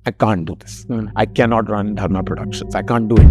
I can't do this. I cannot run Dharma Productions. I can't do it.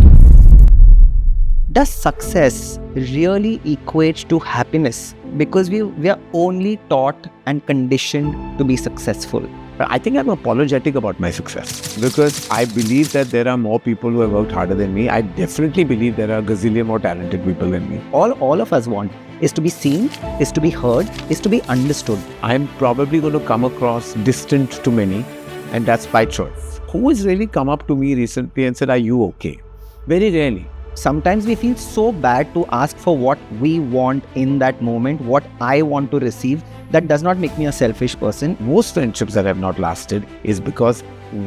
Does success really equate to happiness? Because we are only taught and conditioned to be successful. But I think I'm apologetic about my success because I believe that there are more people who have worked harder than me. I definitely believe there are a gazillion more talented people than me. All of us want is to be seen, is to be heard, is to be understood. I'm probably going to come across distant to many, and that's by choice. Who has really come up to me recently and said, "Are you okay?" Very rarely. Sometimes we feel so bad to ask for what we want in that moment, what I want to receive. That does not make me a selfish person. Most friendships that have not lasted is because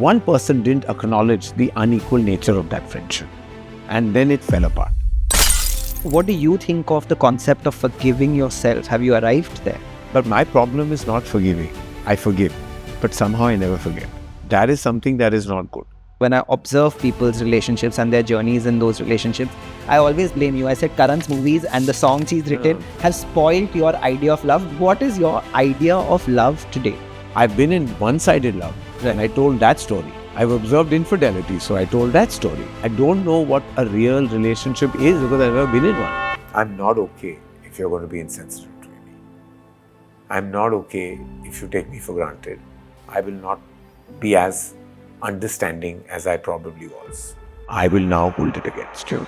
one person didn't acknowledge the unequal nature of that friendship. And then it fell apart. What do you think of the concept of forgiving yourself? Have you arrived there? But my problem is not forgiving. I forgive, but somehow I never forget. That is something that is not good. When I observe people's relationships and their journeys in those relationships, I always blame you. I said Karan's movies and the songs he's written have spoiled your idea of love. What is your idea of love today? I've been in one-sided love and I told that story. I've observed infidelity, so I told that story. I don't know what a real relationship is because I've never been in one. I'm not okay if you're going to be insensitive to me. I'm not okay if you take me for granted. I will not be as understanding as I probably was. I will now hold it against you.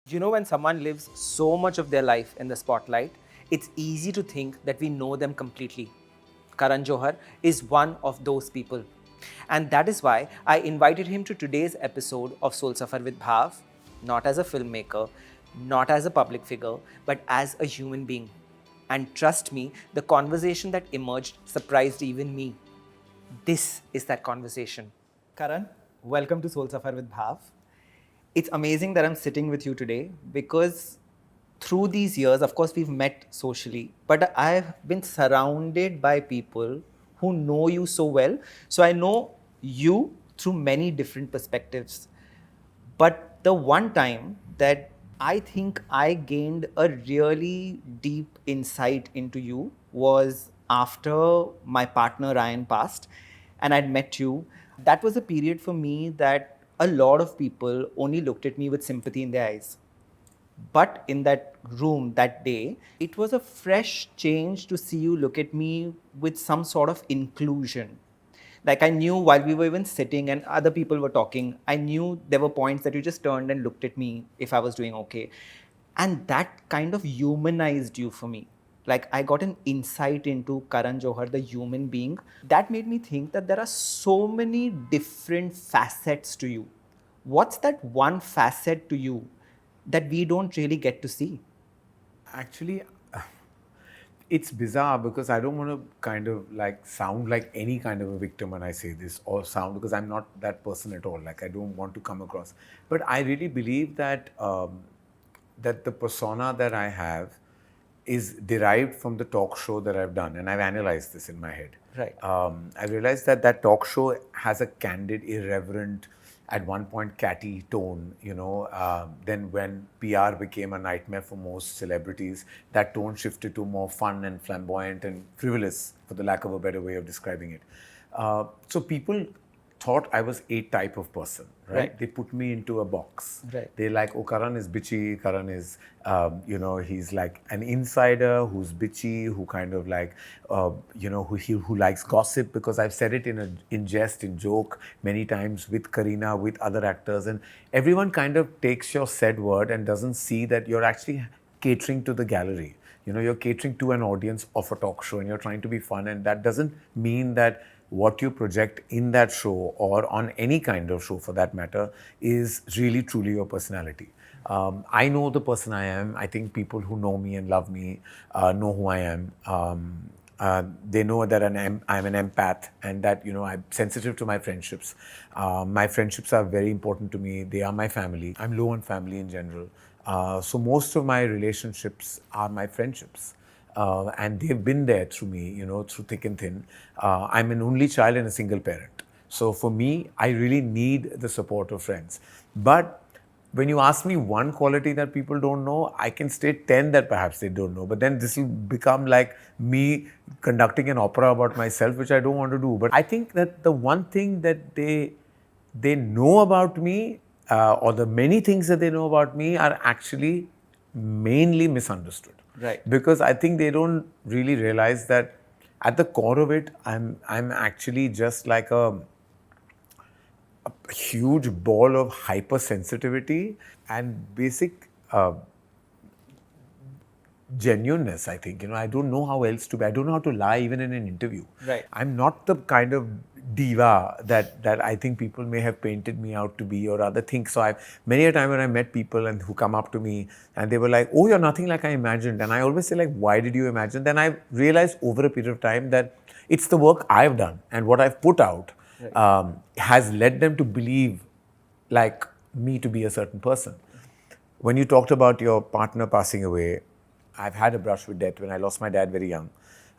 You know, when someone lives so much of their life in the spotlight, it's easy to think that we know them completely. Karan Johar is one of those people. And that is why I invited him to today's episode of Soul Safar with Bhaav, not as a filmmaker, not as a public figure, but as a human being. And trust me, the conversation that emerged surprised even me. This is that conversation. Karan, welcome to Soul Safar with Bhaav. It's amazing that I'm sitting with you today because through these years, of course, we've met socially, but I've been surrounded by people who know you so well. So I know you through many different perspectives. But the one time that I think I gained a really deep insight into you was after my partner Ryan passed and I'd met you. That was a period for me that a lot of people only looked at me with sympathy in their eyes. But in that room that day, it was a fresh change to see you look at me with some sort of inclusion. Like I knew while we were even sitting and other people were talking, I knew there were points that you just turned and looked at me if I was doing okay. And that kind of humanized you for me. Like I got an insight into Karan Johar, the human being. That made me think that there are so many different facets to you. What's that one facet to you that we don't really get to see? Actually, it's bizarre because I don't want to kind of like sound like any kind of a victim when I say this or sound because I'm not that person at all. Like I don't want to come across. But I really believe that that the persona that I have is derived from the talk show that I've done, and I've analyzed this in my head. Right. I realized that that talk show has a candid, irreverent, at one point catty tone, you know. Then when PR became a nightmare for most celebrities, that tone shifted to more fun and flamboyant and frivolous, for the lack of a better way of describing it. So people thought I was a type of person, right? They put me into a box. Right. They like, oh, Karan is bitchy, Karan is, he's like an insider who's bitchy, who kind of like, who likes gossip, because I've said it in jest, in joke, many times with Kareena, with other actors, and everyone kind of takes your said word and doesn't see that you're actually catering to the gallery. You know, you're catering to an audience of a talk show and you're trying to be fun, and that doesn't mean that what you project in that show or on any kind of show for that matter is really truly your personality. I know the person I am. I think people who know me and love me know who I am. They know that I'm an empath and that, I'm sensitive to my friendships. My friendships are very important to me. They are my family. I'm low on family in general. So most of my relationships are my friendships. And they've been there through me, through thick and thin. I'm an only child and a single parent. So for me, I really need the support of friends. But when you ask me one quality that people don't know, I can state 10 that perhaps they don't know. But then this will become like me conducting an opera about myself, which I don't want to do. But I think that the one thing that they know about me, or the many things that they know about me, are actually mainly misunderstood. Right. Because I think they don't really realize that at the core of it, I'm actually just like a huge ball of hypersensitivity and basic genuineness. I think, I don't know how else to be. I don't know how to lie even in an interview. Right. I'm not the kind of diva that I think people may have painted me out to be or other things. So I've many a time when I met people and who come up to me and they were like, "Oh, you're nothing like I imagined." And I always say, like, "Why did you imagine?" Then I realized over a period of time that it's the work I've done and what I've put out has led them to believe like me to be a certain person. When you talked about your partner passing away, I've had a brush with death when I lost my dad very young.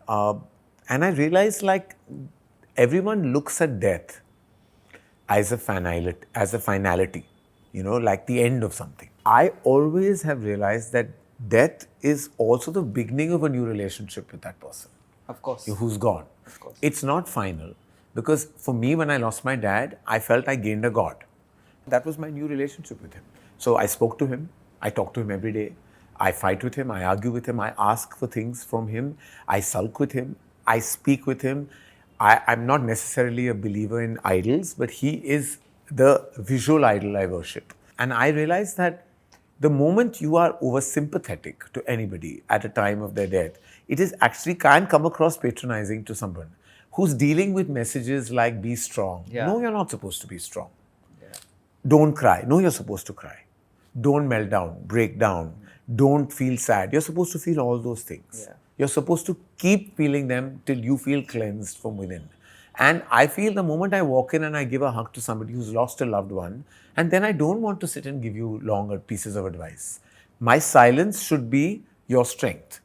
And I realized like everyone looks at death as a finality, like the end of something. I always have realized that death is also the beginning of a new relationship with that person. Of course. Who's gone. Of course. It's not final. Because for me, when I lost my dad, I felt I gained a God. That was my new relationship with him. So I spoke to him. I talk to him every day. I fight with him. I argue with him. I ask for things from him. I sulk with him. I speak with him. I'm not necessarily a believer in idols, but he is the visual idol I worship. And I realized that the moment you are oversympathetic to anybody at a time of their death, it is actually can come across patronizing to someone who's dealing with messages like be strong. Yeah. No, you're not supposed to be strong. Yeah. Don't cry. No, you're supposed to cry. Don't melt down, break down. Don't feel sad. You're supposed to feel all those things. Yeah. You're supposed to keep feeling them till you feel cleansed from within. And I feel the moment I walk in and I give a hug to somebody who's lost a loved one, and then I don't want to sit and give you longer pieces of advice. My silence should be your strength.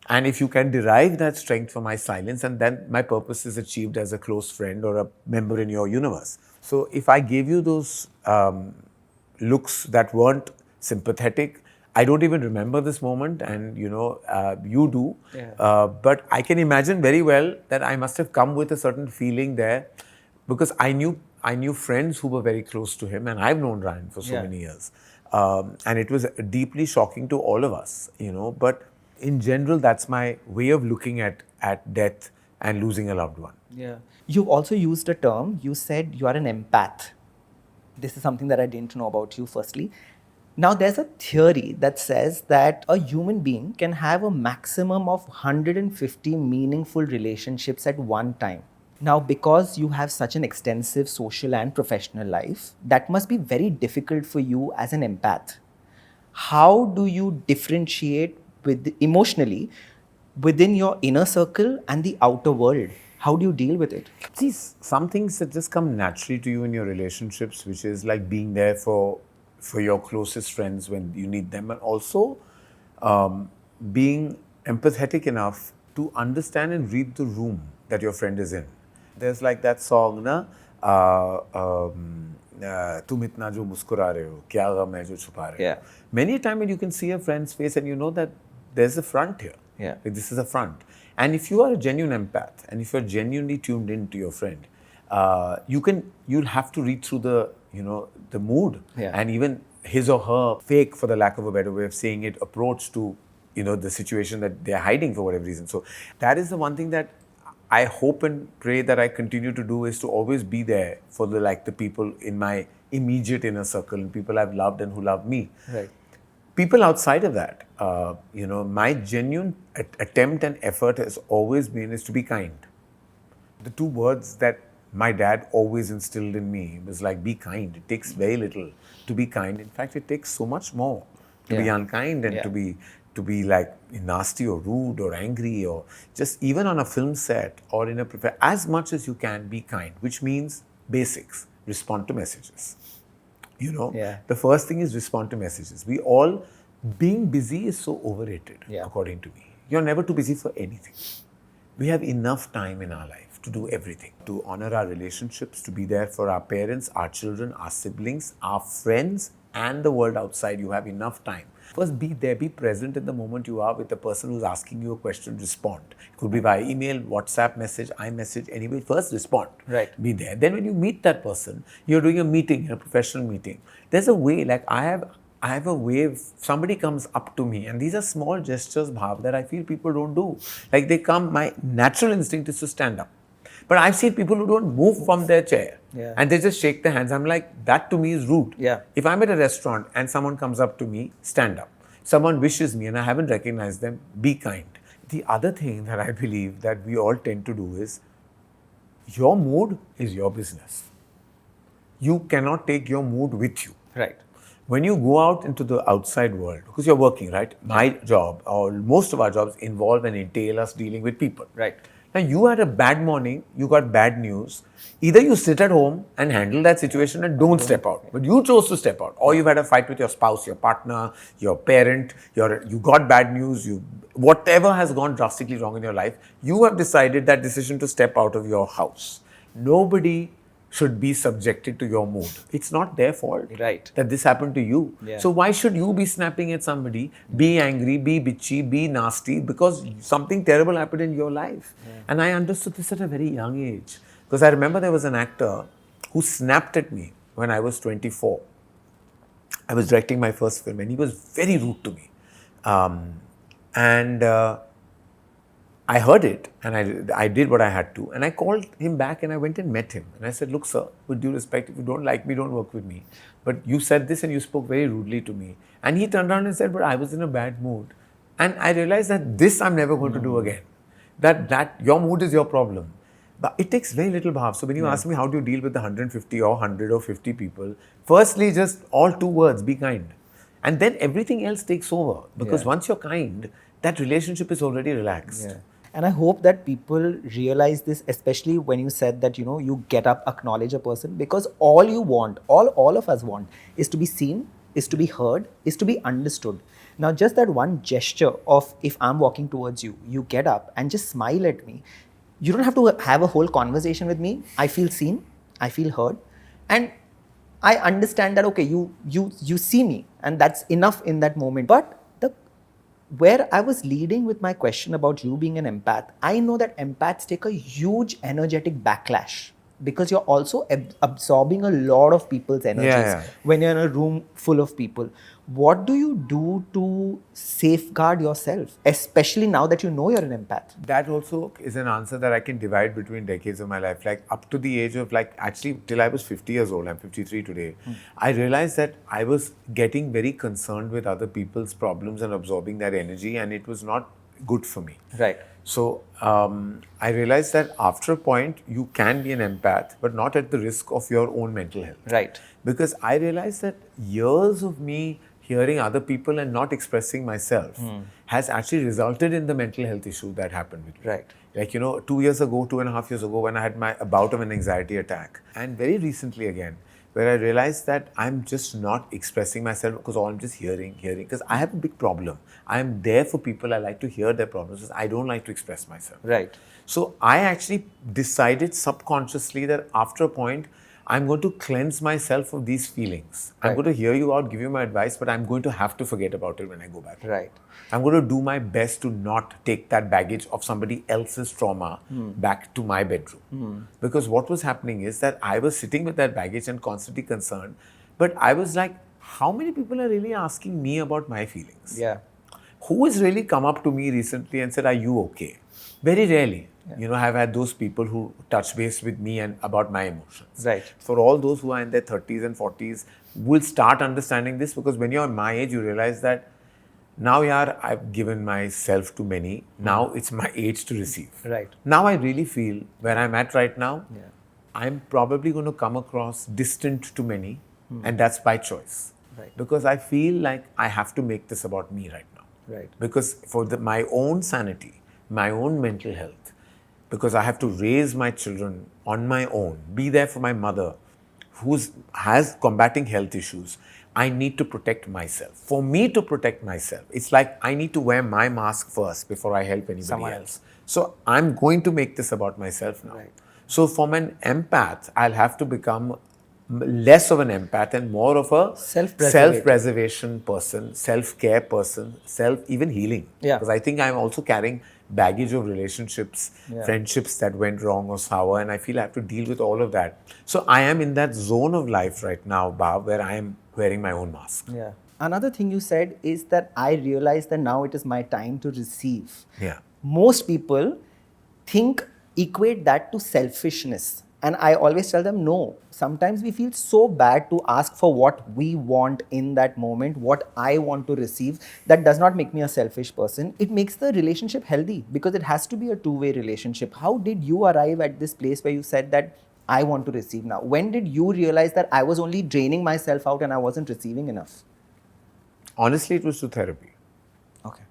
And if you can derive that strength from my silence, and then my purpose is achieved as a close friend or a member in your universe. So if I gave you those looks that weren't sympathetic, I don't even remember this moment, and you do. Yeah. But I can imagine very well that I must have come with a certain feeling there, because I knew friends who were very close to him, and I've known Ryan for so many years, and it was deeply shocking to all of us, But in general, that's my way of looking at death and losing a loved one. Yeah. You also used a term. You said you are an empath. This is something that I didn't know about you, firstly. Now, there's a theory that says that a human being can have a maximum of 150 meaningful relationships at one time. Now, because you have such an extensive social and professional life, that must be very difficult for you as an empath. How do you differentiate emotionally within your inner circle and the outer world? How do you deal with it? See, some things that just come naturally to you in your relationships, which is like being there for your closest friends when you need them, and also being empathetic enough to understand and read the room that your friend is in. There's like that song, na, तुम इतना जो मुस्कुरा रहे हो, क्या गम है जो छुपा रहे हो. Many a time when you can see a friend's face and you know that there's a front here. Yeah. Like this is a front. And if you are a genuine empath and if you're genuinely tuned into your friend, you'll have to read through the mood and even his or her fake, for the lack of a better way of saying it, approach to the situation that they're hiding for whatever reason. So that is the one thing that I hope and pray that I continue to do, is to always be there for the people in my immediate inner circle and people I've loved and who love me. Right. People outside of that, my genuine attempt and effort has always been is to be kind. The two words that my dad always instilled in me was like, be kind. It takes very little to be kind. In fact, it takes so much more to be unkind and to be like nasty or rude or angry, or just even on a film set or in a as much as you can be kind, which means basics. Respond to messages. You know, Yeah. the first thing is respond to messages. We all, being busy is so overrated, Yeah. according to me. You're never too busy for anything. We have enough time in our life to do everything, to honor our relationships, to be there for our parents, our children, our siblings, our friends, and the world outside. You have enough time. First, be there, be present in the moment you are with the person who's asking you a question, respond. It could be via email, WhatsApp message, iMessage, anyway. First, respond. Right. Be there. Then when you meet that person, you're doing a meeting, a professional meeting. There's a way, like I have a way, if somebody comes up to me, and these are small gestures, Bhav, that I feel people don't do. Like they come, my natural instinct is to stand up. But I've seen people who don't move from their chair. Yeah. And they just shake their hands. I'm like, that to me is rude. Yeah. If I'm at a restaurant and someone comes up to me, stand up. Someone wishes me and I haven't recognized them, be kind. The other thing that I believe that we all tend to do is, your mood is your business. You cannot take your mood with you. Right. When you go out into the outside world, because you're working, right? My job, or most of our jobs, involve and entail us dealing with people. Right. Now, you had a bad morning, you got bad news. Either you sit at home and handle that situation and don't step out. But you chose to step out. Or you've had a fight with your spouse, your partner, your parent, you got bad news, whatever has gone drastically wrong in your life, you have decided that decision to step out of your house. Nobody should be subjected to your mood. It's not their fault Right. that this happened to you. Yeah. So why should you be snapping at somebody, be angry, be bitchy, be nasty because something terrible happened in your life? Yeah. And I understood this at a very young age. Because I remember there was an actor who snapped at me when I was 24. I was directing my first film and he was very rude to me. I heard it and I did what I had to, and I called him back and I went and met him and I said, look sir, with due respect, if you don't like me, don't work with me. But you said this and you spoke very rudely to me. And he turned around and said, but I was in a bad mood. And I realized that this I'm never going to do again. That your mood is your problem. But it takes very little bhav. So when you ask me how do you deal with the 150 or 100 or 50 people, firstly just all two words, be kind. And then everything else takes over. Because once you're kind, that relationship is already relaxed. Yeah. And I hope that people realize this, especially when you said that, you get up, acknowledge a person, because all you want, all of us want, is to be seen, is to be heard, is to be understood. Now, just that one gesture of, if I'm walking towards you, you get up and just smile at me. You don't have to have a whole conversation with me. I feel seen, I feel heard, and I understand that, okay, you see me, and that's enough in that moment. But where I was leading with my question about you being an empath, I know that empaths take a huge energetic backlash because you're also absorbing a lot of people's energies when you're in a room full of people. What do you do to safeguard yourself, especially now that you know you're an empath? That also is an answer that I can divide between decades of my life. Like up to the age of actually till I was 50 years old, I'm 53 today, I realized that I was getting very concerned with other people's problems and absorbing that energy, and it was not good for me. Right. So I realized that after a point, you can be an empath, but not at the risk of your own mental health. Right. Because I realized that years of me hearing other people and not expressing myself has actually resulted in the mental health issue that happened with me. Right. Like, 2 years ago, 2.5 years ago, when I had a bout of an anxiety attack, and very recently again, where I realized that I'm just not expressing myself because I'm just hearing, because I have a big problem. I'm there for people. I like to hear their problems. I don't like to express myself. Right. So I actually decided subconsciously that after a point, I'm going to cleanse myself of these feelings. I'm going to hear you out, give you my advice, but I'm going to have to forget about it when I go back. Right. I'm going to do my best to not take that baggage of somebody else's trauma back to my bedroom. Because what was happening is that I was sitting with that baggage and constantly concerned. But I was like, how many people are really asking me about my feelings? Yeah. Who has really come up to me recently and said, are you okay? Very rarely. I've had those people who touch base with me and about my emotions. Right. For all those who are in their 30s and 40s, will start understanding this, because when you're my age, you realize that now, I've given myself to many. Now it's my age to receive. Right. Now I really feel where I'm at right now, I'm probably going to come across distant to many, and that's by choice. Right. Because I feel like I have to make this about me right now. Right. Because for my own sanity, my own mental health, because I have to raise my children on my own, be there for my mother who has combating health issues, I need to protect myself. For me to protect myself, it's like I need to wear my mask first before I help anybody Someone else. else. So I'm going to make this about myself now. Right. So from an empath, I'll have to become less of an empath and more of a self-preservation person, self-care person, even healing. Yeah. Because I think I'm also carrying baggage of relationships, friendships that went wrong or sour, and I feel I have to deal with all of that. So I am in that zone of life right now, Bhav, where I am wearing my own mask. Yeah. Another thing you said is that I realized that now it is my time to receive. Yeah. Most people equate that to selfishness. And I always tell them, no, sometimes we feel so bad to ask for what we want in that moment, what I want to receive. That does not make me a selfish person. It makes the relationship healthy because it has to be a two-way relationship. How did you arrive at this place where you said that I want to receive now? When did you realize that I was only draining myself out and I wasn't receiving enough? Honestly, it was through therapy. Okay.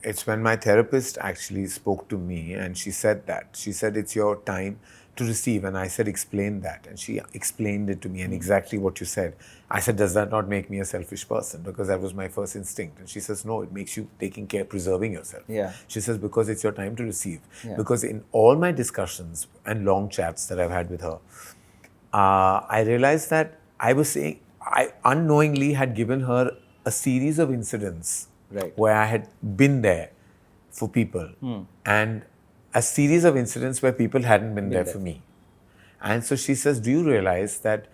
It's when my therapist actually spoke to me and she said that. She said, it's your time to receive. And I said, explain that. And she explained it to me and exactly what you said. I said, does that not make me a selfish person? Because that was my first instinct. And she says, no, it makes you taking care, preserving yourself. Yeah. She says, because it's your time to receive. Yeah. Because in all my discussions and long chats that I've had with her, I realized that I was saying, I unknowingly had given her a series of incidents where I had been there for people and a series of incidents where people hadn't been there for me. And so she says, do you realize that,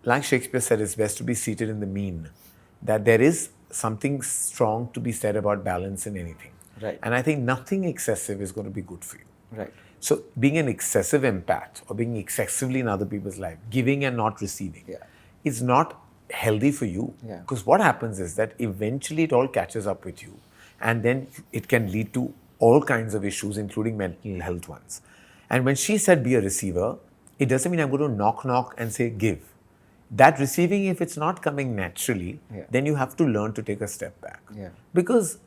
like Shakespeare said, it's best to be seated in the mean, that there is something strong to be said about balance in anything. Right. And I think nothing excessive is going to be good for you. Right. So being an excessive empath or being excessively in other people's life, giving and not receiving, is not healthy for you. Because what happens is that eventually it all catches up with you. And then it can lead to all kinds of issues, including mental health ones. And when she said be a receiver, it doesn't mean I'm going to knock and say give. That receiving, if it's not coming naturally, then you have to learn to take a step back. Because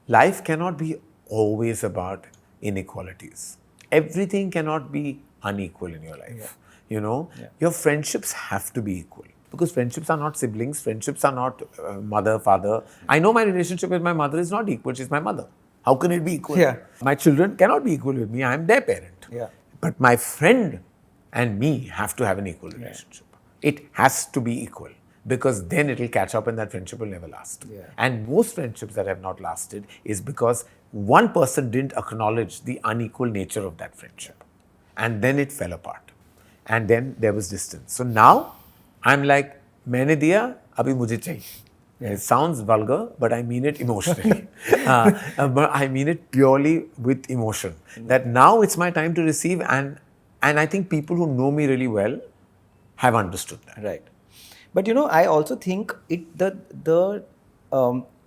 life cannot be always about inequalities. Everything cannot be unequal in your life. You know, your friendships have to be equal. Because friendships are not siblings, friendships are not mother, father. I know my relationship with my mother is not equal, she's my mother. How can it be equal? My children cannot be equal with me, I am their parent. But my friend and me have to have an equal relationship. It has to be equal because then it will catch up and that friendship will never last. And most friendships that have not lasted is because one person didn't acknowledge the unequal nature of that friendship. And then it fell apart. And then there was distance. So now I'm like, मैंने दिया, अभी मुझे चाहिए. It sounds vulgar, but I mean it emotionally. But I mean it purely with emotion. That now it's my time to receive, and I think people who know me really well have understood that. Right. But you know, I also think the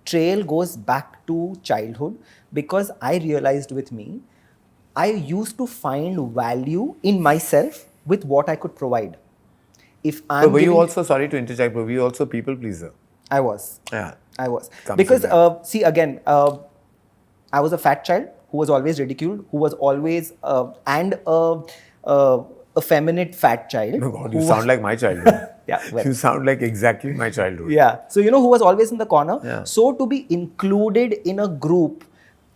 trail goes back to childhood because I realized with me, I used to find value in myself with what I could provide. If I'm but were you also, sorry to interject, but were you also people pleaser? I was. Yeah. I was. Comes Because, see, again, I was a fat child who was always ridiculed, who was always, and a effeminate fat child. Oh God, you sound like my childhood. Well. You sound like exactly my childhood. So, you know, who was always in the corner. So to be included in a group,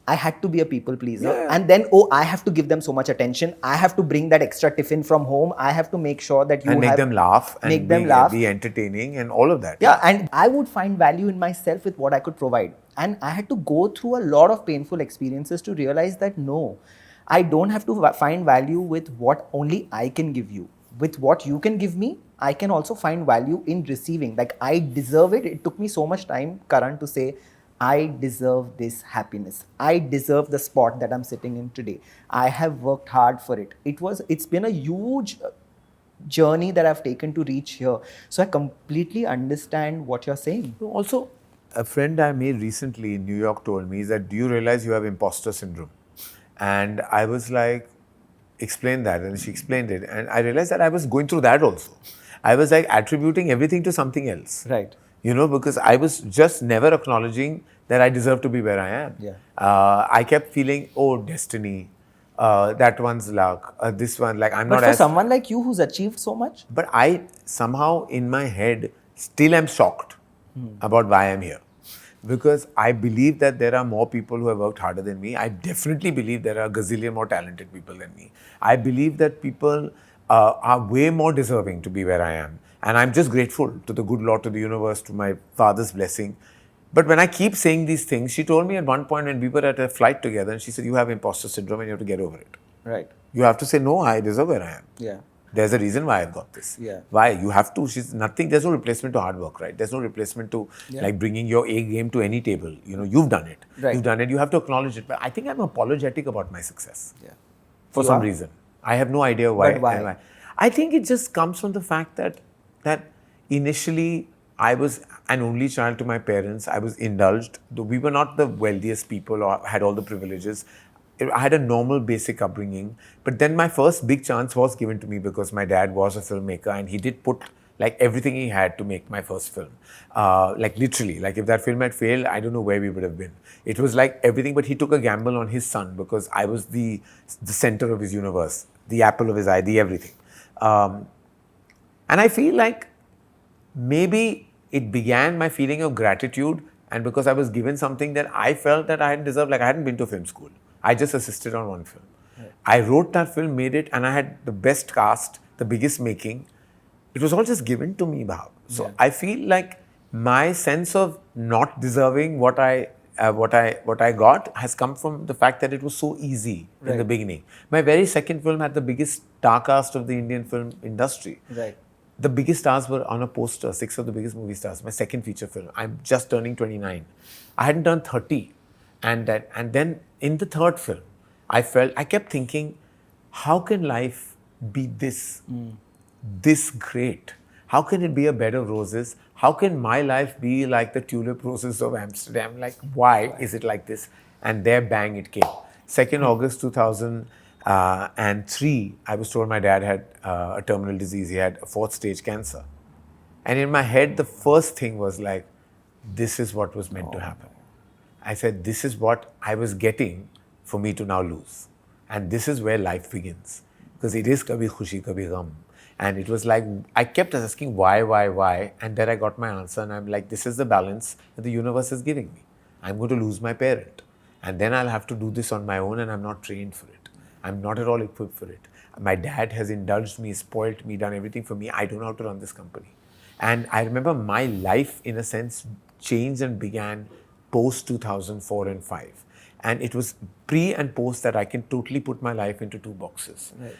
I had to be a people pleaser. And then, I have to give them so much attention. I have to bring that extra tiffin from home. I have to make sure that you and make them laugh. Make them laugh. Be entertaining and all of that. And I would find value in myself with what I could provide. And I had to go through a lot of painful experiences to realize that no, I don't have to find value with what only I can give you. With what you can give me, I can also find value in receiving. Like, I deserve it. It took me so much time, Karan, to say, I deserve this happiness. I deserve the spot that I'm sitting in today. I have worked hard for it. It's been a huge journey that I've taken to reach here. So I completely understand what you're saying. Also, a friend I made recently in New York told me that, do you realize you have imposter syndrome? And I was like, explain that. And she explained it. And I realized that I was going through that also. I was like attributing everything to something else. Right. You know, because I was just never acknowledging that I deserve to be where I am. Yeah. I kept feeling, oh, destiny, that one's luck, this one, like I'm But not for as. someone like you who's achieved so much, But I somehow in my head still am shocked about why I'm here. Because I believe that there are more people who have worked harder than me. I definitely believe there are a gazillion more talented people than me. I believe that people are way more deserving to be where I am. And I'm just grateful to the good Lord, to the universe, to my father's blessing. But when I keep saying these things, she told me at one point when we were at a flight together, and she said, "You have imposter syndrome and you have to get over it. right? You have to say, no, I deserve where I am. Yeah. There's a reason why I've got this. Yeah. Why? You have to. She's nothing. There's no replacement to hard work, right? There's no replacement to like bringing your A game to any table. You know, you've done it. Right. You've done it. You have to acknowledge it. But I think I'm apologetic about my success. Yeah. For You some are? reason. I have no idea why. But why? I think it just comes from the fact that initially I was an only child to my parents. I was indulged. Though we were not the wealthiest people or had all the privileges. I had a normal basic upbringing. But then my first big chance was given to me because my dad was a filmmaker and he did put like everything he had to make my first film. Like literally, like if that film had failed, I don't know where we would have been. It was like everything, but he took a gamble on his son because I was the center of his universe, the apple of his eye, the everything. And I feel like maybe it began my feeling of gratitude, and because I was given something that I felt that I hadn't deserved, like I hadn't been to film school. I just assisted on one film. Right. I wrote that film, made it, and I had the best cast, the biggest making. It was all just given to me, Bhav. So I feel like my sense of not deserving what I got has come from the fact that it was so easy in the beginning. My very second film had the biggest star cast of the Indian film industry. Right. The biggest stars were on a poster, 6 of the biggest movie stars. My second feature film. I'm just turning 29. I hadn't turned 30. And then in the third film, I kept thinking, how can life be this great? How can it be a bed of roses? How can my life be like the tulip roses of Amsterdam? Like, why is it like this? And there, bang, it came. 2nd August 2003, I was told my dad had a terminal disease. He had a 4th stage cancer. And in my head, the first thing was like, this is what was meant to happen. I said, this is what I was getting for me to now lose. And this is where life begins. Because it is kabhi khushi, kabhi gham. And it was like, I kept asking why? And then I got my answer. And I'm like, this is the balance that the universe is giving me. I'm going to lose my parent. And then I'll have to do this on my own, and I'm not trained for it. I'm not at all equipped for it. My dad has indulged me, spoilt me, done everything for me. I don't know how to run this company. And I remember my life, in a sense, changed and began post 2004 and 5. And it was pre and post that I can totally put my life into 2 boxes. Right.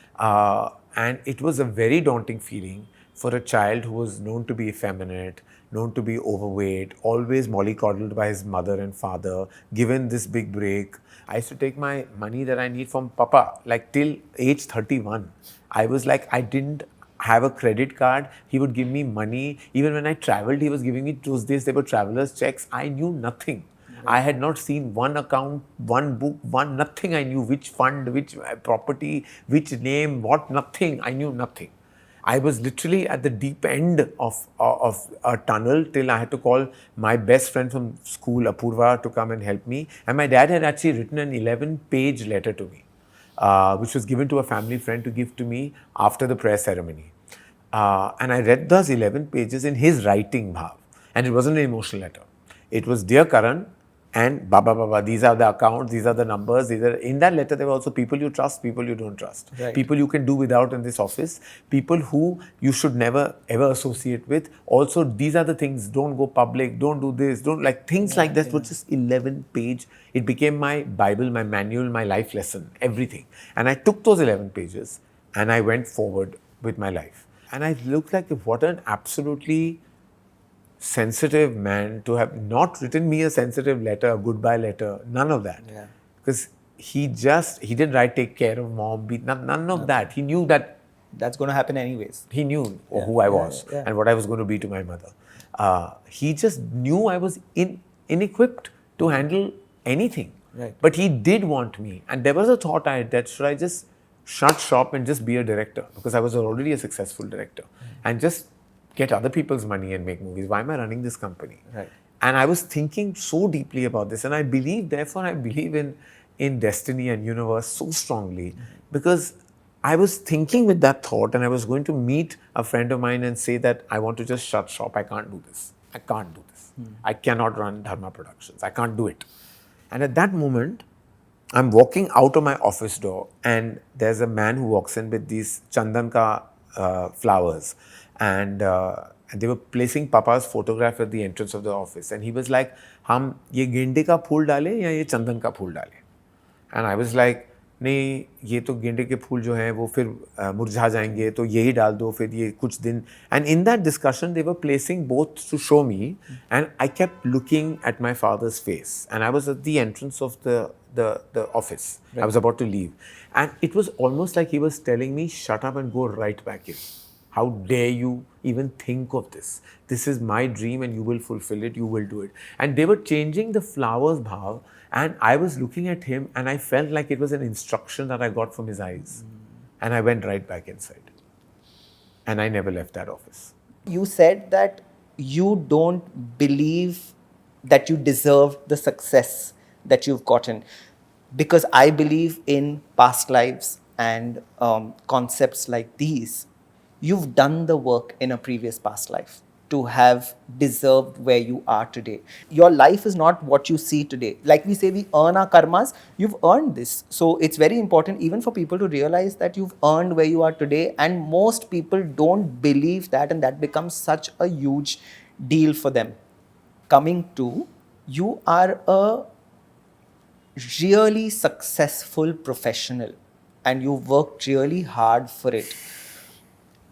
And it was a very daunting feeling for a child who was known to be effeminate, known to be overweight, always mollycoddled by his mother and father, given this big break. I used to take my money that I need from Papa, like till age 31. I was like, I didn't have a credit card. He would give me money. Even when I traveled, he was giving me, those days they were traveler's checks. I knew nothing. I had not seen one account, one book, nothing. I knew which fund, which property, which name, what, nothing. I knew nothing. I was literally at the deep end of a tunnel till I had to call my best friend from school, Apurva, to come and help me. And my dad had actually written an 11-page letter to me, which was given to a family friend to give to me after the prayer ceremony. And I read those 11 pages in his writing, Bhav. And it wasn't an emotional letter. It was, Dear Karan, and Baba, these are the accounts, these are the numbers. In that letter, there were also people you trust, people you don't trust. Right. People you can do without in this office, people who you should never ever associate with. Also, these are the things, don't go public, don't do this, don't like things like that. Was just 11-page. It became my Bible, my manual, my life lesson, everything. And I took those 11 pages and I went forward with my life. And I looked like, what an absolutely sensitive man to have not written me a sensitive letter, a goodbye letter, none of that. Yeah. Because he didn't write take care of mom, none of that. He knew that that's going to happen anyways. He knew who I was and what I was going to be to my mother. He just knew I was inequipped to handle anything. Right. But he did want me. And there was a thought I had that should I just shut shop and just be a director? Because I was already a successful director. And just get other people's money and make movies. Why am I running this company? Right. And I was thinking so deeply about this, and I believe, therefore, I believe in destiny and universe so strongly, because I was thinking with that thought, and I was going to meet a friend of mine and say that I want to just shut shop. I can't do this. I can't do this. I cannot run Dharma Productions. I can't do it. And at that moment, I'm walking out of my office door, and there's a man who walks in with these chandan ka flowers, and they were placing Papa's photograph at the entrance of the office, and he was like, "हम ये गेंदे का फूल डालें या ये चंदन का फूल डालें?" And I was like, नहीं, ये तो गेंदे के फूल जो हैं वो फिर मुरझा जाएंगे, तो यही डाल दो, फिर ये कुछ दिन. And in that discussion, they were placing both to show me, and I kept looking at my father's face, and I was at the entrance of the office. Right. I was about to leave, and it was almost like he was telling me, shut up and go right back in. How dare you even think of this? This is my dream and you will fulfill it, you will do it. And they were changing the flowers, Bhav, and I was looking at him and I felt like it was an instruction that I got from his eyes. And I went right back inside. And I never left that office. You said that you don't believe that you deserve the success that you've gotten, because I believe in past lives and concepts like these. You've done the work in a previous past life to have deserved where you are today. Your life is not what you see today. Like we say, we earn our karmas. You've earned this. So it's very important even for people to realize that you've earned where you are today. And most people don't believe that, and that becomes such a huge deal for them. Coming to, you are a really successful professional and you worked really hard for it.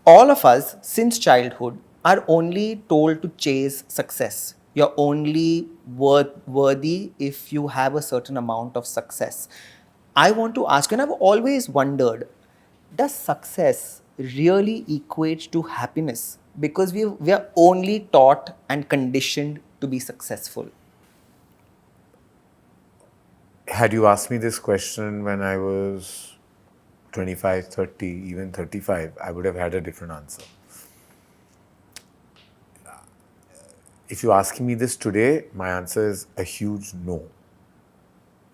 All of us, since childhood, are only told to chase success. You're only worthy if you have a certain amount of success. I want to ask, and I've always wondered, does success really equate to happiness? Because we are only taught and conditioned to be successful. Had you asked me this question when I was 25, 30, even 35, I would have had a different answer. If you're asking me this today, my answer is a huge no.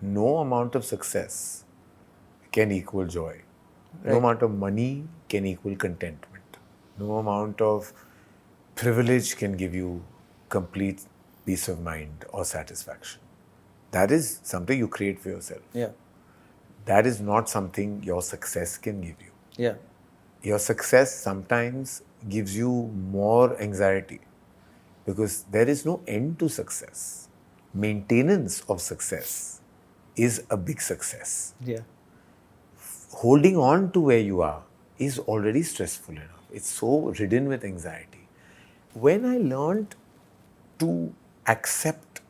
No amount of success can equal joy. Right. No amount of money can equal contentment. No amount of privilege can give you complete peace of mind or satisfaction. That is something you create for yourself. Yeah. That is not something your success can give you. Yeah. Your success sometimes gives you more anxiety because there is no end to success. Maintenance of success is a big success. Yeah. Holding on to where you are is already stressful enough. It's so ridden with anxiety. When I learned to accept,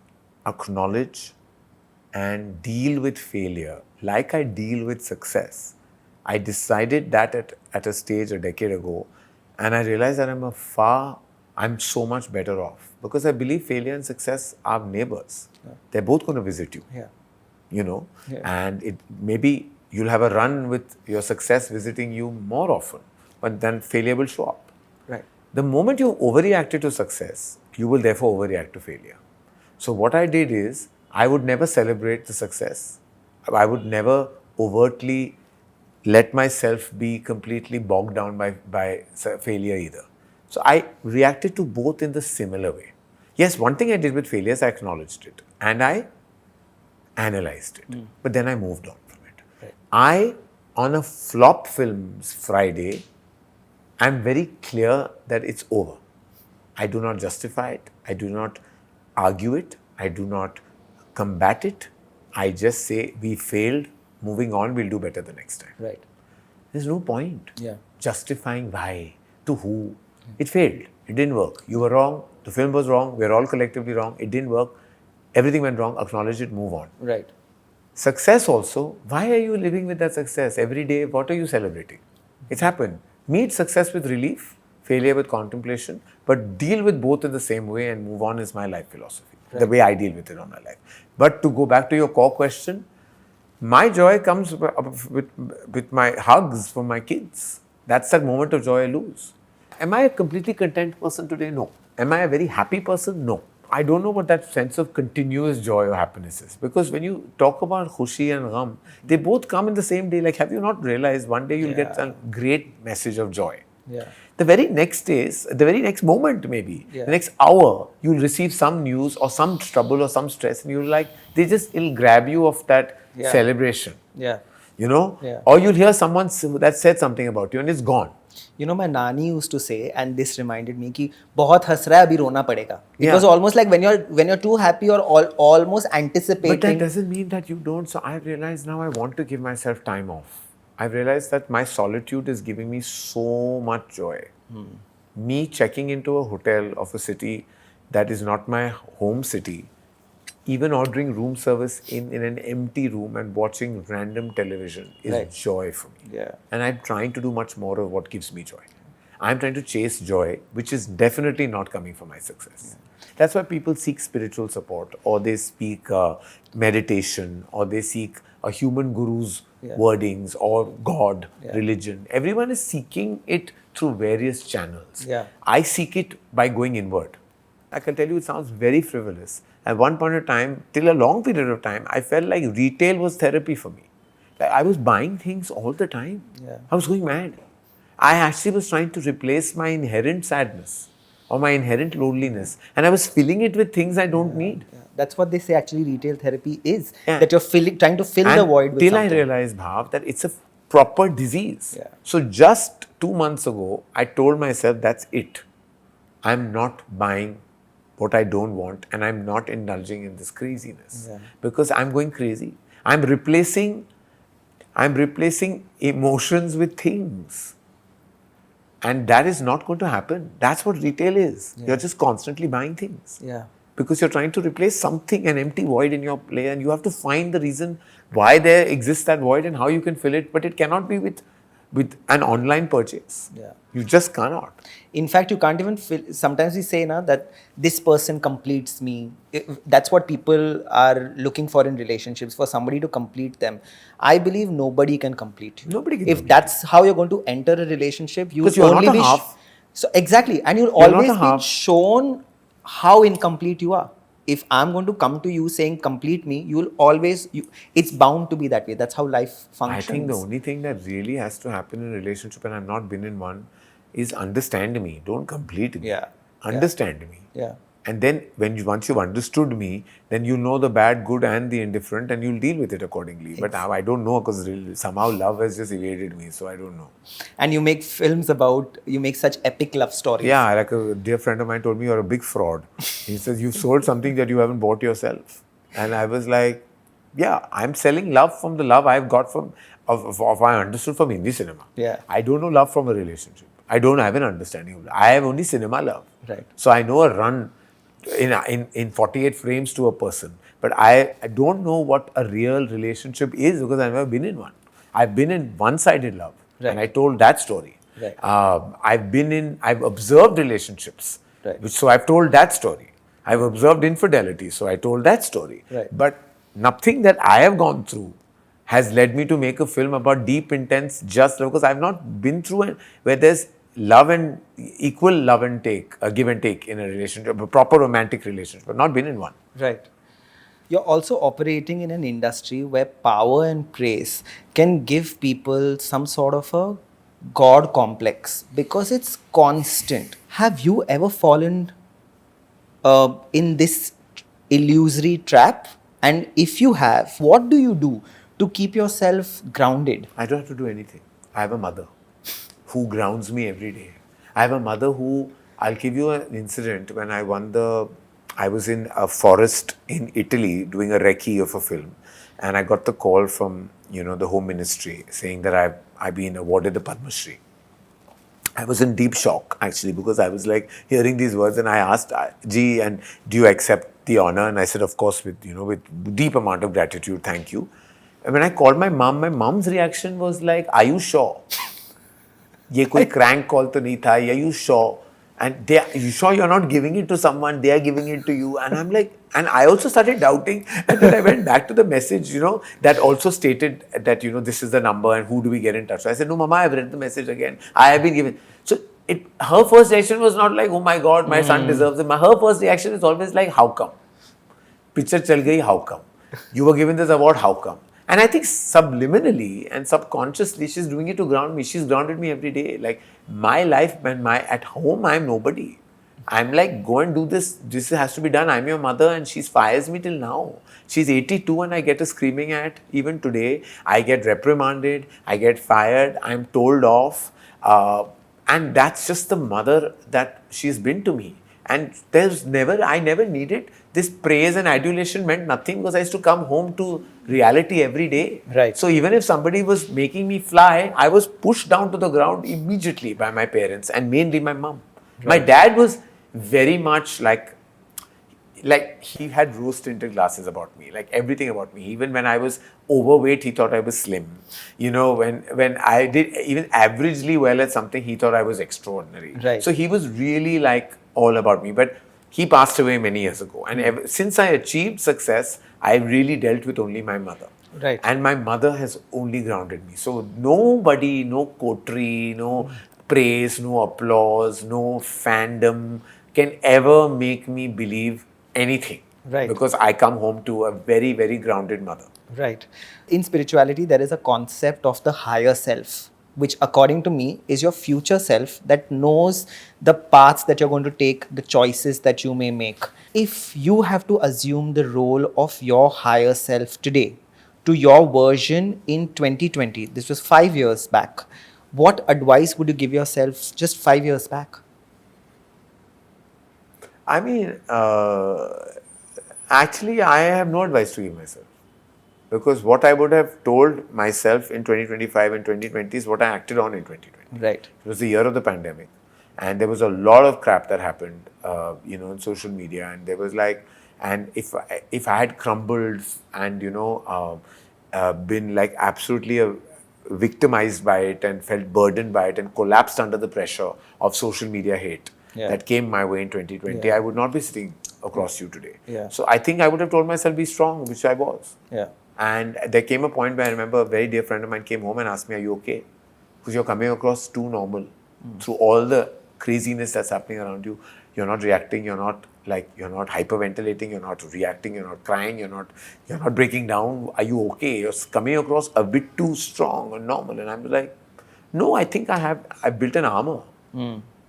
acknowledge, and deal with failure like I deal with success, I decided that at a stage a decade ago, and I realized that I'm so much better off because I believe failure and success are neighbors. Yeah. They're both going to visit you. Yeah. You know, yeah. And maybe you'll have a run with your success visiting you more often, but then failure will show up. Right. The moment you overreacted to success, you will therefore overreact to failure. So what I did is, I would never celebrate the success. I would never overtly let myself be completely bogged down by failure either. So I reacted to both in the similar way. Yes, one thing I did with failures, I acknowledged it and I analyzed it. But then I moved on from it. Right. On a flop films Friday, I'm very clear that it's over. I do not justify it. I do not argue it. I do not combat it. I just say we failed, moving on, we'll do better the next time. Right. There's no point justifying why, to who. It failed. It didn't work. You were wrong. The film was wrong. We're all collectively wrong. It didn't work. Everything went wrong. Acknowledge it, move on. Right. Success also, why are you living with that success? Every day, what are you celebrating? It's happened. Meet success with relief, failure with contemplation, but deal with both in the same way and move on is my life philosophy. Right. The way I deal with it on my life. But to go back to your core question, my joy comes with my hugs from my kids. That's that moment of joy I lose. Am I a completely content person today? No. Am I a very happy person? No. I don't know what that sense of continuous joy or happiness is. Because when you talk about khushi and gham, they both come in the same day. Like, have you not realized one day you'll get a great message of joy? Yeah. The very next days, the very next moment maybe, Yeah. the next hour, you'll receive some news or some trouble or some stress, and you'll like, it'll grab you of that celebration. Yeah. You know? Yeah. Or you'll hear someone that said something about you and it's gone. You know, my nani used to say, and this reminded me कि बहुत हंस रहा है अभी रोना पड़ेगा. It Yeah. was almost like when you're too happy or almost anticipating. But that doesn't mean that you don't. So I realize now I want to give myself time off. I've realized that my solitude is giving me so much joy. Me checking into a hotel of a city that is not my home city, even ordering room service in an empty room and watching random television is joy for me. Yeah. And I'm trying to do much more of what gives me joy. I'm trying to chase joy, which is definitely not coming from my success. Yeah. That's why people seek spiritual support, or they speak meditation, or they seek a human guru's wordings, or God, religion. Everyone is seeking it through various channels. Yeah. I seek it by going inward. I can tell you it sounds very frivolous. At one point of time, till a long period of time, I felt like retail was therapy for me. Like I was buying things all the time. Yeah. I was going mad. I actually was trying to replace my inherent sadness or my inherent loneliness, and I was filling it with things I don't need. Yeah. That's what they say actually retail therapy is. That you're trying to fill the void with till something. I realized, Bhav, that it's a proper disease. Yeah. So just 2 months ago, I told myself that's it. I'm not buying what I don't want, and I'm not indulging in this craziness because I'm going crazy. I'm replacing emotions with things. And that is not going to happen. That's what retail is. You're just constantly buying things. Yeah. Because you're trying to replace something, an empty void in your play, and you have to find the reason why there exists that void and how you can fill it. But it cannot be with an online purchase. Yeah. You just cannot. In fact, you can't even feel. Sometimes we say na, that this person completes me. That's what people are looking for in relationships, for somebody to complete them. I believe nobody can complete you. Nobody can If complete that's how you're going to enter a relationship, you'll Because you're only not a be half. So exactly, and you'll You're not always a be half. shown how incomplete you are. If I'm going to come to you saying complete me, you'll always. It's bound to be that way. That's how life functions. I think the only thing that really has to happen in a relationship, and I've not been in one, is understand me. Don't complete me. Yeah. Understand me. Yeah. And then once you've understood me, then you'll know the bad, good and the indifferent, and you'll deal with it accordingly. But now I don't know, because somehow love has just evaded me, so I don't know. And you make films you make such epic love stories. Yeah, like a dear friend of mine told me, you're a big fraud. He says, you've sold something that you haven't bought yourself. And I was like, yeah, I'm selling love from the love I've got I understood from Hindi cinema. Yeah. I don't know love from a relationship. I don't have an understanding of love. I have only cinema love. Right. So I know a run in 48 frames to a person. But I don't know what a real relationship is, because I've never been in one. I've been in one-sided love. Right. And I told that story. Right. I've observed relationships. Right. So I've told that story. I've observed infidelity. So I told that story. Right. But nothing that I have gone through has led me to make a film about deep, intense, just love, because I've not been through it where there's love and equal love and give and take in a relationship, a proper romantic relationship. I've not been in one. Right. You're also operating in an industry where power and praise can give people some sort of a God complex because it's constant. Have you ever fallen in this illusory trap? And if you have, what do you do to keep yourself grounded? I don't have to do anything. I have a mother who grounds me every day. I have a mother who, I'll give you an incident. When I was in a forest in Italy doing a recce of a film, and I got the call from, the Home Ministry saying that I've been awarded the Padma Shri. I was in deep shock, actually, because I was like hearing these words, and I asked, Ji, and do you accept the honor? And I said, of course, with deep amount of gratitude, thank you. And when I called my mom's reaction was like, are you sure? ये कोई crank call तो नहीं था. Are you sure? And are you sure you're not giving it to someone? They are giving it to you. And I'm like, and I also started doubting. And then I went back to the message, that also stated that, this is the number and who do we get in touch. So I said, no, Mama, I've read the message again. I have been given. So her first reaction was not like, oh my God, my son deserves it. Her first reaction is always like, how come? Picture chal gayi, how come? You were given this award, how come? And I think subliminally and subconsciously, she's doing it to ground me. She's grounded me every day. Like my life, when at home, I'm nobody. I'm like, go and do this. This has to be done. I'm your mother, and she fires me till now. She's 82, and I get a screaming at even today. I get reprimanded. I get fired. I'm told off. And that's just the mother that she's been to me. And I never needed this praise and adulation meant nothing because I used to come home to reality every day. Right. So even if somebody was making me fly, I was pushed down to the ground immediately by my parents and mainly my mom. Right. My dad was very much like he had rose tinted glasses about me, like everything about me. Even when I was overweight, he thought I was slim. You know, when I did even averagely well at something, he thought I was extraordinary. Right. So he was really like all about me. But he passed away many years ago. And since I achieved success, I really dealt with only my mother. Right. And my mother has only grounded me. So nobody, no coterie, no praise, no applause, no fandom can ever make me believe anything. Right. Because I come home to a very, very grounded mother. Right. In spirituality, there is a concept of the higher self, which according to me is your future self that knows the paths that you're going to take, the choices that you may make. If you have to assume the role of your higher self today to your version in 2020, this was 5 years back, what advice would you give yourself just 5 years back? I mean, actually, I have no advice to give myself. Because what I would have told myself in 2025 and 2020 is what I acted on in 2020. Right. It was the year of the pandemic. And there was a lot of crap that happened, in social media. And there was like, and if I had crumbled and, been like absolutely victimized by it and felt burdened by it and collapsed under the pressure of social media hate that came my way in 2020, I would not be sitting across you today. Yeah. So I think I would have told myself, be strong, which I was. Yeah. And there came a point where I remember a very dear friend of mine came home and asked me, are you okay? Because you're coming across too normal through all the craziness that's happening around you. You're not reacting, you're not hyperventilating, you're not reacting, you're not crying, you're not breaking down. Are you okay? You're coming across a bit too strong and normal. And I'm like, no, I think I built an armor.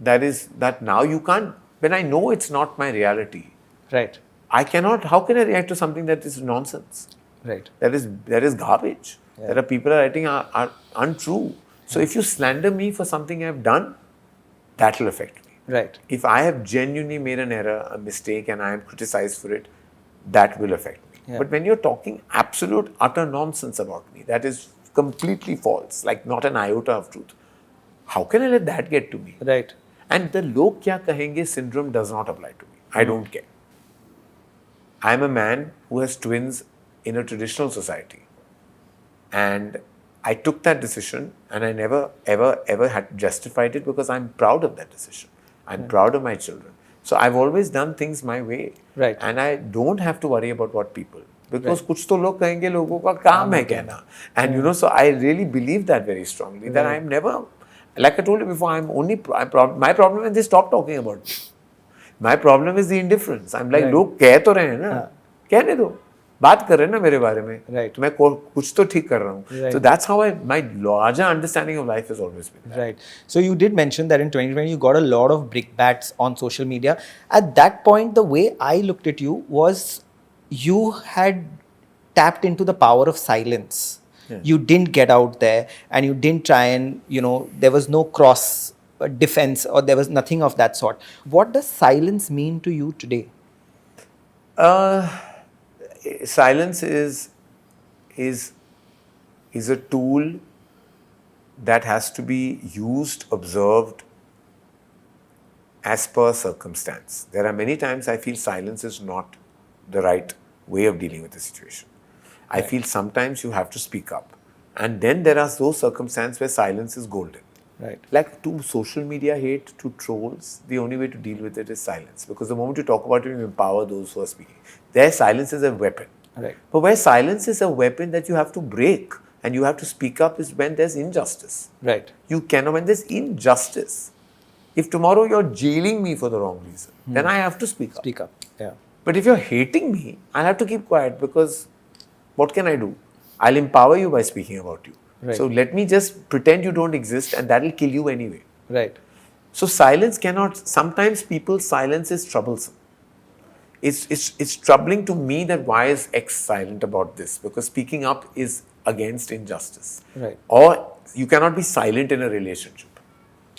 That now you can't, when I know it's not my reality. Right. How can I react to something that is nonsense? Right. That is garbage. Yeah. There are people writing are untrue. So if you slander me for something I've done, that will affect me. Right. If I have genuinely made an error, a mistake, and I am criticized for it, that will affect me. Yeah. But when you're talking absolute, utter nonsense about me, that is completely false, like not an iota of truth, how can I let that get to me? Right. And the log kya kahenge syndrome does not apply to me. I don't care. I'm a man who has twins in a traditional society. And I took that decision and I never, ever had justified it because I'm proud of that decision. I'm proud of my children. So I've always done things my way. Right. And I don't have to worry about what people. Because kuch to log kahenge, logo ka kaam hai kehna. And so I really believe that very strongly. That I'm never, like I told you before, my problem is they stop talking about me. My problem is the indifference. I'm like, लोग कह तो रहे हैं ना, कहने दो, बात कर रहे हैं ना मेरे बारे में, तो मैं कुछ तो ठीक कर रहा हूँ. So that's how my larger understanding of life has always been. Right. So you did mention that in 2020 you got a lot of brickbats on social media. At that point, the way I looked at you was you had tapped into the power of silence. Yeah. You didn't get out there and you didn't try and, there was no cross defense or there was nothing of that sort. What does silence mean to you today? Silence is a tool that has to be used, observed as per circumstance. There are many times I feel silence is not the right way of dealing with the situation. I feel sometimes you have to speak up. And then there are those circumstances where silence is golden. Right. Like to social media hate, to trolls, the only way to deal with it is silence. Because the moment you talk about it, you empower those who are speaking. Their silence is a weapon. Right. But where silence is a weapon that you have to break and you have to speak up is when there's injustice. Right. You cannot, when there's injustice, If tomorrow you're jailing me for the wrong reason, then I have to speak up. Speak up. Yeah. But if you're hating me, I'll have to keep quiet because what can I do? I'll empower you by speaking about you. Right. So let me just pretend you don't exist and that'll kill you anyway. Right. So silence cannot, sometimes people's silence is troublesome. It's troubling to me that why is X silent about this? Because speaking up is against injustice. Right. Or you cannot be silent in a relationship.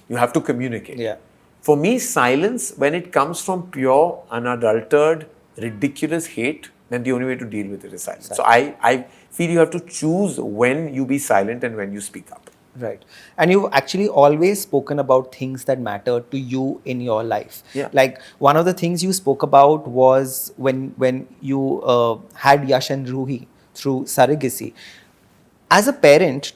You have to communicate. Yeah. For me, silence, when it comes from pure, unadulterated, ridiculous hate, then the only way to deal with it is silence. So I feel you have to choose when you be silent and when you speak up. Right. And you've actually always spoken about things that matter to you in your life. Yeah. Like one of the things you spoke about was when you had Yash and Ruhi through surrogacy. As a parent,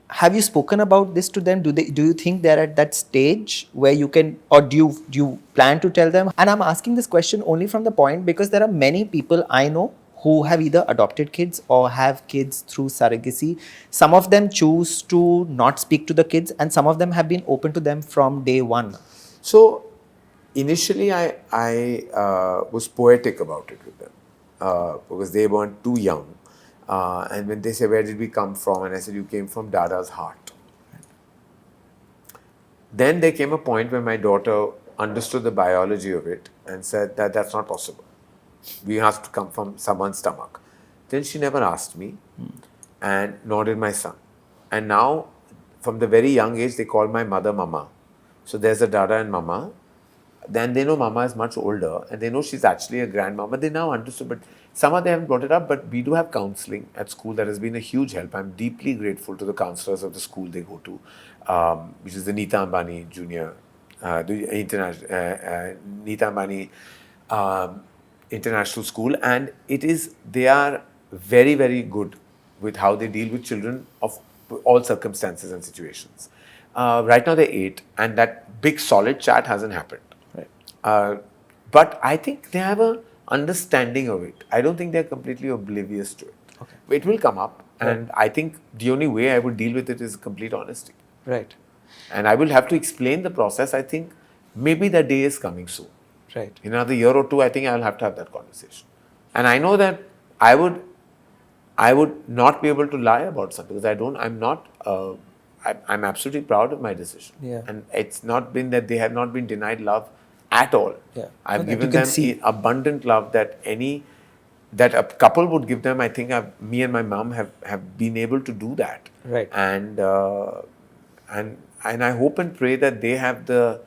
have you spoken about this to them? Do you think they're at that stage where you can, or do you plan to tell them? And I'm asking this question only from the point because there are many people I know who have either adopted kids or have kids through surrogacy. Some of them choose to not speak to the kids, and some of them have been open to them from day one. So initially, I was poetic about it with them because they weren't too young. And when they say, where did we come from? And I said, you came from Dada's heart. Then there came a point where my daughter understood the biology of it and said that that's not possible. We have to come from someone's stomach. Then she never asked me, and nor did my son. And now, from the very young age, they call my mother Mama. So there's a Dada and Mama. Then they know Mama is much older and they know she's actually a grandmama. They now understood, but some of them haven't brought it up. But we do have counseling at school that has been a huge help. I'm deeply grateful to the counselors of the school they go to, which is the Nita Ambani Junior, Nita Ambani International School. And they are very, very good with how they deal with children of all circumstances and situations. Right now they're 8 and that big solid chat hasn't happened. But I think they have an understanding of it. I don't think they're completely oblivious to it. Okay. It will come up, and I think the only way I would deal with it is complete honesty. Right. And I will have to explain the process. I think maybe that day is coming soon. Right. In another year or two, I think I'll have to have that conversation. And I know that I would not be able to lie about something because I'm absolutely proud of my decision. Yeah. And it's not been that they have not been denied love at all. Yeah. I've So that given you can them see. abundant love that a couple would give them. I think me and my mom have been able to do that. Right. And I hope and pray that they have the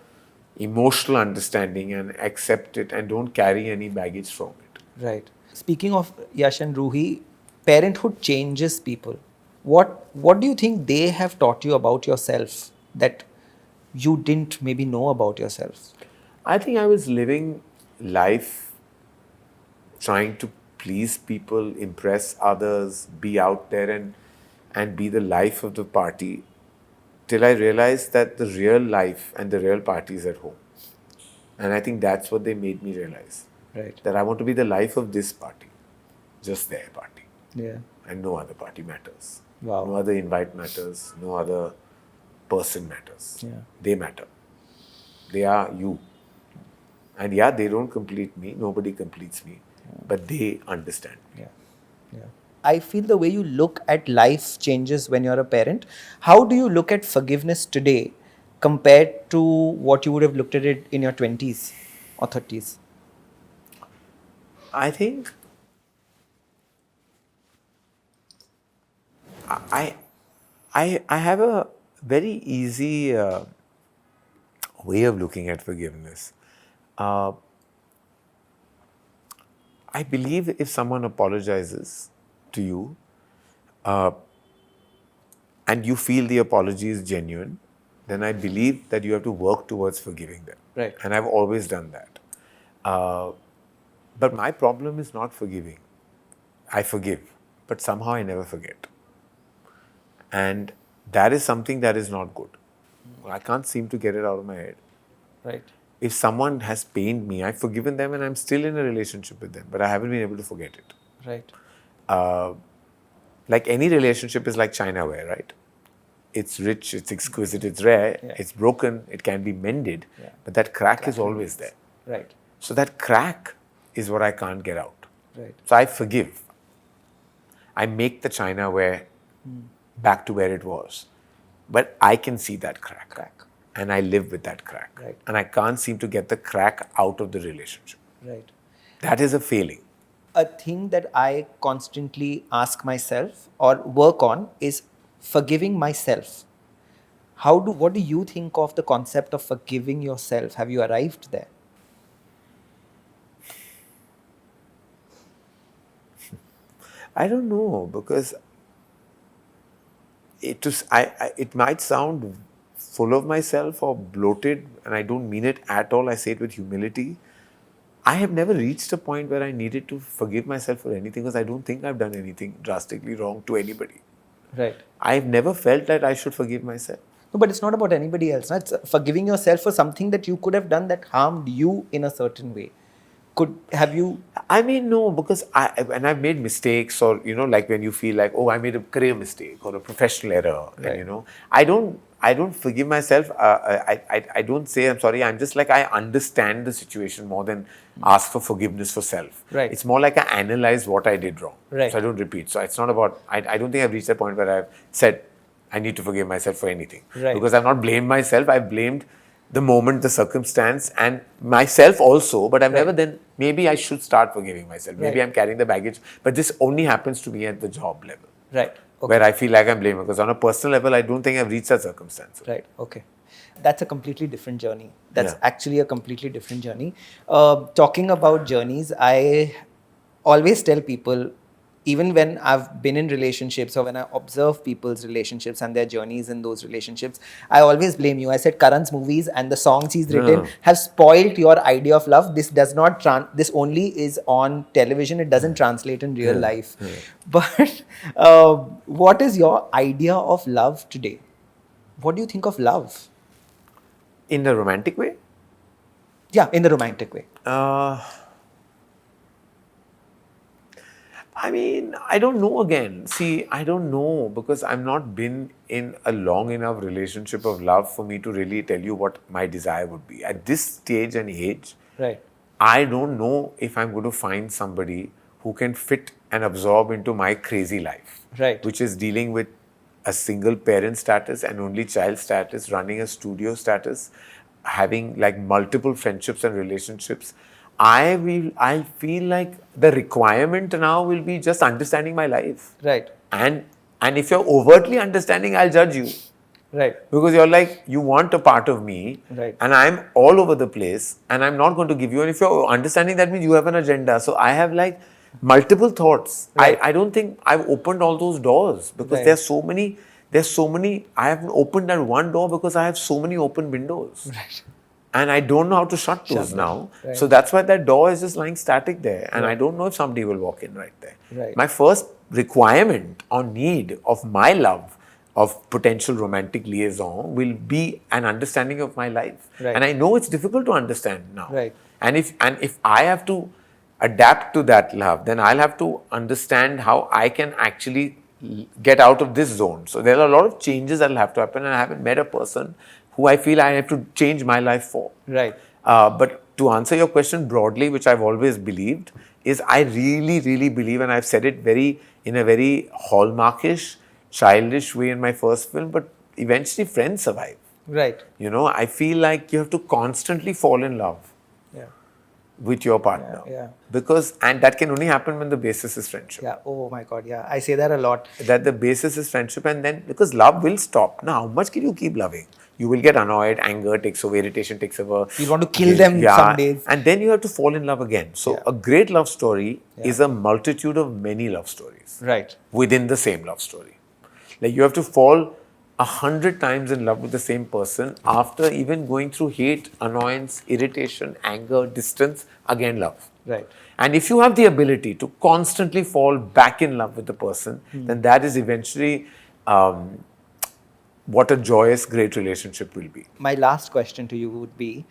emotional understanding and accept it and don't carry any baggage from it. Right. Speaking of Yash and Ruhi, parenthood changes people. What do you think they have taught you about yourself that you didn't maybe know about yourself? I think I was living life trying to please people, impress others, be out there and be the life of the party till I realized that the real life and the real party is at home. And I think that's what they made me realize. Right. That I want to be the life of this party, just their party. Yeah. And no other party matters. Wow. No other invite matters. No other person matters. Yeah. They matter. They are you. And yeah, they don't complete me. Nobody completes me. But they understand me. Yeah. Yeah. I feel the way you look at life changes when you're a parent. How do you look at forgiveness today compared to what you would have looked at it in your 20s or 30s? I think I have a very easy way of looking at forgiveness. I believe if someone apologizes to you and you feel the apology is genuine, then I believe that you have to work towards forgiving them. Right. And I've always done that. But my problem is not forgiving. I forgive, but somehow I never forget. And that is something that is not good. I can't seem to get it out of my head. Right. If someone has pained me, I've forgiven them and I'm still in a relationship with them, but I haven't been able to forget it. Right. Like any relationship is like China ware, right? it's rich, it's exquisite, it's rare, Yeah. it's broken, it can be mended, Yeah. but that crack is always there. Right. So that crack is what I can't get out. Right. So I forgive. I make the china back to where it was. But I can see that crack. And I live with that crack. Right. And I can't seem to get the crack out of the relationship. Right. That is a failing. A thing that I constantly ask myself or work on is forgiving myself. What do you think of the concept of forgiving yourself? Have you arrived there? I don't know, because it might sound full of myself or bloated, and I don't mean it at all. I say it with humility. I have never reached a point where I needed to forgive myself for anything, because I don't think I've done anything drastically wrong to anybody. Right. I've never felt that I should forgive myself. No, but it's not about anybody else. No? It's forgiving yourself for something that you could have done that harmed you in a certain way. Have you? I mean, no, because when I've made mistakes, or, like when you feel like, oh, I made a career mistake or a professional error, Right. and, I don't forgive myself. I don't say I'm sorry. I'm just like, I understand the situation more than ask for forgiveness for self. Right. It's more like I analyze what I did wrong. Right. So I don't repeat. So it's not about, I don't think I've reached a point where I've said, I need to forgive myself for anything. Right. Because I've not blamed myself. I've blamed the moment, the circumstance, and myself also. But I've never then, maybe I should start forgiving myself. Maybe Right. I'm carrying the baggage. But this only happens to me at the job level. Right. Okay. Where I feel like I'm blaming. Because on a personal level, I don't think I've reached that circumstance. Right. Okay. That's a completely different journey. That's Yeah. actually a completely different journey. Talking about journeys, I always tell people, even when I've been in relationships or when I observe people's relationships and their journeys in those relationships, I always blame you. I said Karan's movies and the songs he's written have spoiled your idea of love. This does not this only is on television. It doesn't translate in real life. But what is your idea of love today? What do you think of love? In a romantic way? Yeah, in the romantic way. I mean, I don't know again. See, I don't know, because I've not been in a long enough relationship of love for me to really tell you what my desire would be. At this stage and age, Right. I don't know if I'm going to find somebody who can fit and absorb into my crazy life. Right. Which is dealing with a single parent status and only child status, running a studio status, having like multiple friendships and relationships. I feel like the requirement now will be just understanding my life. Right. And if you're overtly understanding, I'll judge you. Right. Because you're like, you want a part of me, Right. and I'm all over the place, and I'm not going to give you. And if you're understanding, that means you have an agenda. So I have like multiple thoughts. Right. I don't think I've opened all those doors, because Right. there's so many. I haven't opened that one door because I have so many open windows. Right. And I don't know how to shut those them. now. Right. So that's why that door is just lying static there. And I don't know if somebody will walk in right there. Right. My first requirement or need of my love of potential romantic liaison will be an understanding of my life. Right. And I know it's difficult to understand now. Right. And if I have to adapt to that love, then I'll have to understand how I can actually get out of this zone. So there are a lot of changes that will have to happen, and I haven't met a person who I feel I have to change my life for. Right. But to answer your question broadly, which I've always believed, is I really, really believe, and I've said it in a very hallmarkish, childish way in my first film, but eventually friends survive. Right. I feel like you have to constantly fall in love Yeah. with your partner. Yeah. And that can only happen when the basis is friendship. Yeah. Oh my God. Yeah. I say that a lot. That the basis is friendship, and then because love will stop. Now, how much can you keep loving? You will get annoyed, anger takes over, irritation takes over. You want to kill them some days. And then you have to fall in love again. So a great love story is a multitude of many love stories. Right. Within the same love story. Like you have to fall 100 times in love with the same person after even going through hate, annoyance, irritation, anger, distance, again love. Right. And if you have the ability to constantly fall back in love with the person, then that is eventually what a joyous, great relationship will be. My last question to you would be,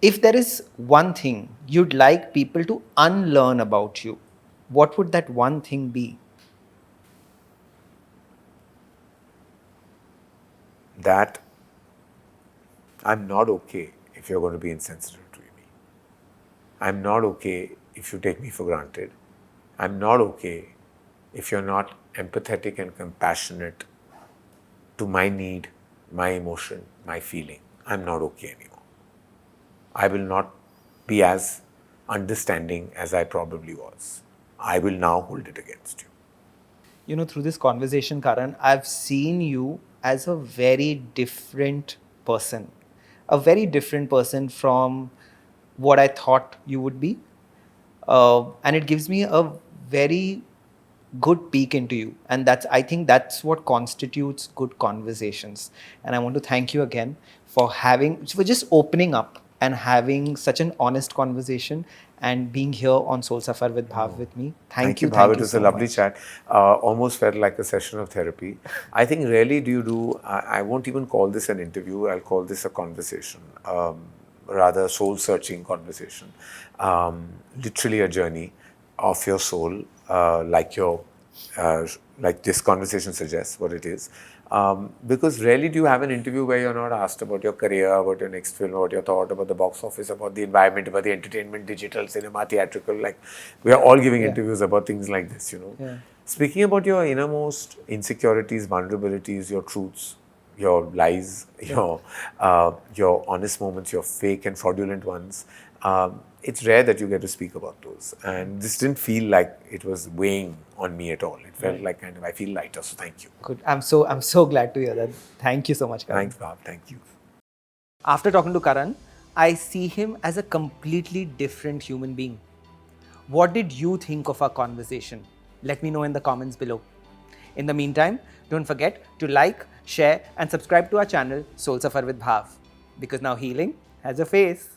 if there is one thing you'd like people to unlearn about you, what would that one thing be? that I'm not okay if you're going to be insensitive to me. I'm not okay if you take me for granted. I'm not okay if you're not empathetic and compassionate to my need, my emotion, my feeling. I'm not okay anymore. I will not be as understanding as I probably was. I will now hold it against you. You know, through this conversation, Karan, I've seen you as a very different person. A very different person from what I thought you would be. And it gives me a very good peek into you. And I think that's what constitutes good conversations. And I want to thank you again for just opening up and having such an honest conversation and being here on Soul Safar with Bhav with me. Thank you, Bhav. Thank It you was a so lovely much. chat. Almost felt like a session of therapy. I think rarely do you do, I won't even call this an interview, I'll call this a conversation, rather soul searching conversation. Literally a journey of your soul, uh, like this conversation suggests what it is. Because rarely do you have an interview where you're not asked about your career, about your next film, about your thought, about the box office, about the environment, about the entertainment, digital, cinema, theatrical. Like, we are all giving interviews about things like this, you know. Yeah. Speaking about your innermost insecurities, vulnerabilities, your truths, your lies, your honest moments, your fake and fraudulent ones. It's rare that you get to speak about those. And this didn't feel like it was weighing on me at all. It felt like kind of, I feel lighter, so thank you. Good. I'm so glad to hear that. Thank you so much, Karan. Thanks, Bhav. Thank you. After talking to Karan, I see him as a completely different human being. What did you think of our conversation? Let me know in the comments below. In the meantime, don't forget to like, share, and subscribe to our channel Soul Safar with Bhav, because now healing has a face.